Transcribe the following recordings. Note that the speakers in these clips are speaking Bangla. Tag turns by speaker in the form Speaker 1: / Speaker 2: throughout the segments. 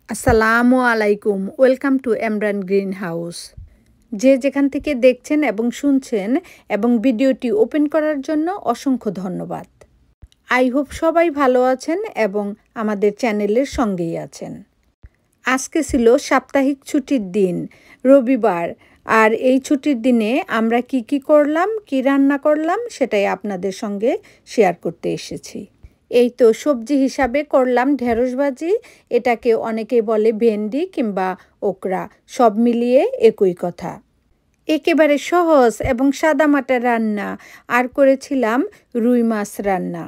Speaker 1: আসসালামু আলাইকুম। Welcome to Emran green house. যে যেখান থেকে দেখছেন এবং শুনছেন এবং ভিডিওটি ওপেন করার জন্য অসংখ্য ধন্যবাদ। আই হোপ সবাই ভালো আছেন এবং আমাদের চ্যানেলের সঙ্গেই আছেন। আজকে ছিল সাপ্তাহিক ছুটির দিন, রবিবার। আর এই ছুটির দিনে আমরা কি করলাম, কি রান্না করলাম সেটাই আপনাদের সঙ্গে শেয়ার করতে এসেছি। এই তো সবজি হিসাবে করলাম ঢেঁড়স ভাজি, এটাকে অনেকেই বলে ভেন্ডি কিংবা ওকরা, সব মিলিয়ে একই কথা। একেবারে সহজ এবং সাদামাটা রান্না। আর করেছিলাম রুই মাছ রান্না।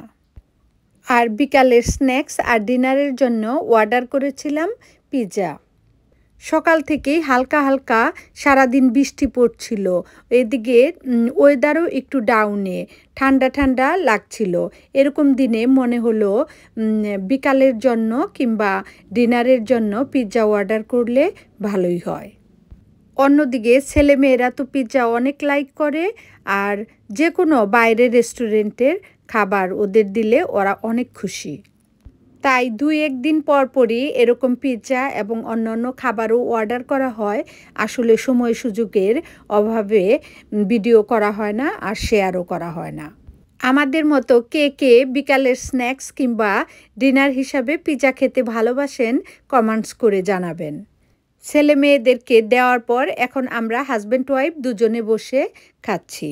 Speaker 1: আর বিকালের স্ন্যাক্স আর ডিনারের জন্য অর্ডার করেছিলাম পিৎজা। সকাল থেকেই হালকা হালকা সারাদিন বৃষ্টি পড়ছিল, এদিকে ওয়েদারও একটু ডাউনে, ঠান্ডা ঠান্ডা লাগছিল। এরকম দিনে মনে হলো বিকালের জন্য কিংবা ডিনারের জন্য পিৎজা অর্ডার করলে ভালোই হয়। অন্যদিকে ছেলেমেয়েরা তো পিৎজা অনেক লাইক করে, আর যে কোনো বাইরের রেস্টুরেন্টের খাবার ওদের দিলে ওরা অনেক খুশি। তাই 2-1 দিন পরই এরকম পিৎজা এবং অন্যান্য খাবারও অর্ডার করা হয়। আসলে সময় সুযোগের অভাবে ভিডিও করা হয় না আর শেয়ারও করা হয় না। আমাদের মতো কে বিকালের স্ন্যাক্স কিংবা ডিনার হিসাবে পিৎজা খেতে ভালোবাসেন কমেন্টস করে জানাবেন। ছেলে মেয়েদেরকে দেওয়ার পর এখন আমরা হাজব্যান্ড ওয়াইফ দুজনে বসে খাচ্ছি।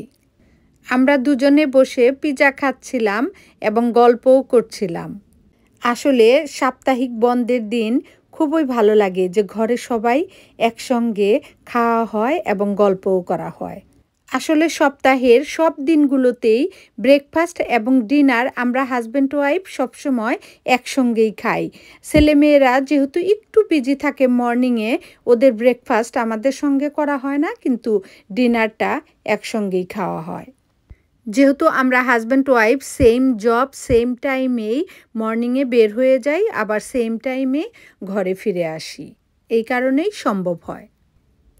Speaker 1: আমরা দুজনে বসে পিৎজা খাচ্ছিলাম এবং গল্পও করছিলাম। আসলে সাপ্তাহিক বন্ধের দিন খুবই ভালো লাগে যে ঘরে সবাই একসঙ্গে খাওয়া হয় এবং গল্পও করা হয়। আসলে সপ্তাহের সব দিনগুলোতেই ব্রেকফাস্ট এবং ডিনার আমরা হাজব্যান্ড ওয়াইফ সবসময় একসঙ্গেই খাই। ছেলেমেয়েরা যেহেতু একটু বিজি থাকে মর্নিংয়ে, ওদের ব্রেকফাস্ট আমাদের সঙ্গে করা হয় না, কিন্তু ডিনারটা একসঙ্গেই খাওয়া হয়। যেহেতু আমরা husband wife same job, same টাইমেই মর্নিংয়ে বের হয়ে যাই, আবার সেম টাইমে ঘরে ফিরে আসি, এই কারণেই সম্ভব হয়।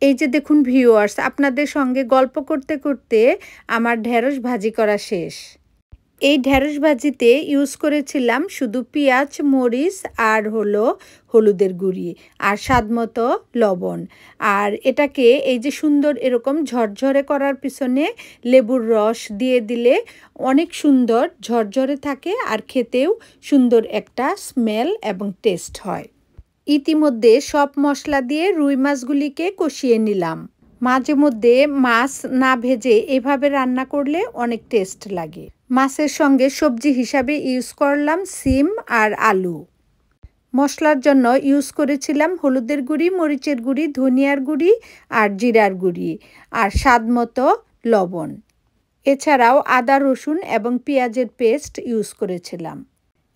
Speaker 1: এই যে দেখুন ভিউয়ার্স, আপনাদের সঙ্গে গল্প করতে করতে আমার ঢেঁড়স ভাজি করা শেষ। এই ঢেঁড়স ভাজিতে ইউজ করেছিলাম শুধু পেঁয়াজ, মরিচ আর হলুদের গুঁড়ি আর স্বাদমতো লবণ। আর এটাকে এই যে সুন্দর এরকম ঝরঝরে করার পিছনে লেবুর রস দিয়ে দিলে অনেক সুন্দর ঝরঝরে থাকে আর খেতেও সুন্দর একটা স্মেল এবং টেস্ট হয়। ইতিমধ্যে সব মশলা দিয়ে রুই মাছগুলিকে কষিয়ে নিলাম। মাঝে মধ্যে মাছ না ভেজে এভাবে রান্না করলে অনেক টেস্ট লাগে। মাছের সঙ্গে সবজি হিসাবে ইউজ করলাম সিম আর আলু। মশলার জন্য ইউজ করেছিলাম হলুদের গুঁড়ি, মরিচের গুঁড়ি, ধনিয়ার গুঁড়ি আর জিরার গুঁড়ি আর স্বাদমতো লবণ। এছাড়াও আদা, রসুন এবং পেঁয়াজের পেস্ট ইউজ করেছিলাম।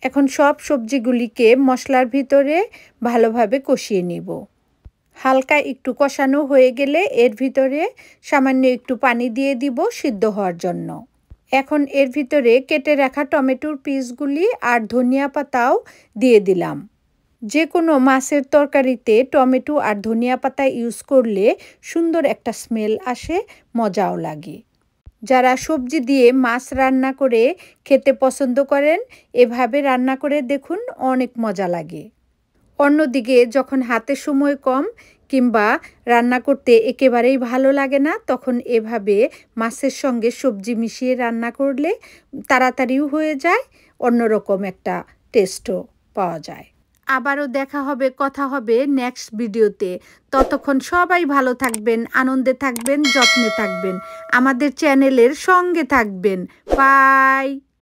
Speaker 1: এখন সব সবজিগুলিকে মশলার ভিতরে ভালোভাবে কষিয়ে নিব। হালকা একটু কষানো হয়ে গেলে এর ভিতরে সামান্য একটু পানি দিয়ে দিব সিদ্ধ হওয়ার জন্য। এখন এর ভিতরে কেটে রাখা টমেটোর পিসগুলি আর ধনিয়া পাতাও দিয়ে দিলাম। যে কোনো মাছের তরকারিতে টমেটো আর ধনিয়া পাতা ইউজ করলে সুন্দর একটা স্মেল আসে, মজাও লাগে। যারা সবজি দিয়ে মাছ রান্না করে খেতে পছন্দ করেন, এভাবে রান্না করে দেখুন, অনেক মজা লাগে। অন্যদিকে যখন হাতে সময় কম কিংবা রান্না করতে একেবারেই ভালো লাগে না, তখন এভাবে মাছের সঙ্গে সবজি মিশিয়ে রান্না করলে তাড়াতাড়িও হয়ে যায়, অন্যরকম একটা টেস্টও পাওয়া যায়। আবারও দেখা হবে, কথা হবে নেক্সট ভিডিওতে। ততক্ষণ সবাই ভালো থাকবেন, আনন্দে থাকবেন, যত্নে থাকবেন, আমাদের চ্যানেলের সঙ্গে থাকবেন। বাই।